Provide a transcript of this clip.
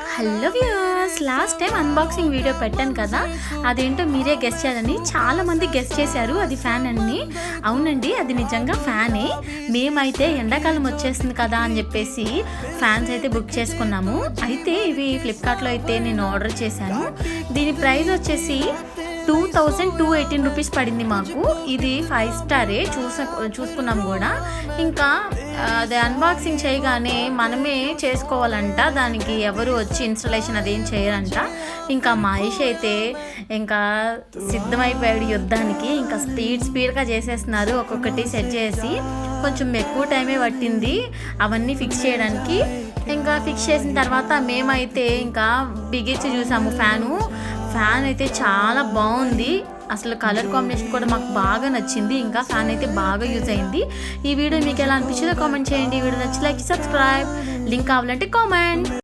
Hello viewers, last time unboxing video పెట్టాను కదా, అదేంటో మీరే గెస్ చేయాలని చాలామంది గెస్ చేశారు. అది ఫ్యాన్ అని. అవునండి, అది నిజంగా ఫ్యానే. మేమైతే ఎండాకాలం వచ్చేస్తుంది కదా అని చెప్పేసి ఫ్యాన్స్ అయితే బుక్ చేసుకున్నాము. అయితే ఇవి ఫ్లిప్కార్ట్లో అయితే నేను ఆర్డర్ చేశాను. దీని ప్రైస్ వచ్చేసి 2218 రూపీస్ పడింది మాకు. ఇది 5 స్టారే చూసుకున్నాం కూడా. ఇంకా అది అన్బాక్సింగ్ చేయగానే మనమే చేసుకోవాలంట, దానికి ఎవరు వచ్చి ఇన్స్టాలేషన్ అదేం చేయరంట. ఇంకా మహేష్ అయితే ఇంకా సిద్ధమైపోయాడు యుద్ధానికి. ఇంకా స్పీడ్గా చేసేస్తున్నారు, ఒక్కొక్కటి సెట్ చేసి. కొంచెం ఎక్కువ టైమే పట్టింది అవన్నీ ఫిక్స్ చేయడానికి. ఇంకా ఫిక్స్ చేసిన తర్వాత మేమైతే ఇంకా బిగించి చూసాము. ఫ్యాన్ అయితే చాలా బాగుంది. అసలు కలర్ కాంబినేషన్ కూడా మాకు బాగా నచ్చింది. ఇంకా ఫ్యాన్ అయితే బాగా యూజ్ అయింది. ఈ వీడియో మీకు ఎలా అనిపించిందో కామెంట్ చేయండి. ఈ వీడియో నచ్చి లైక్, సబ్స్క్రైబ్. లింక్ కావాలంటే కామెంట్.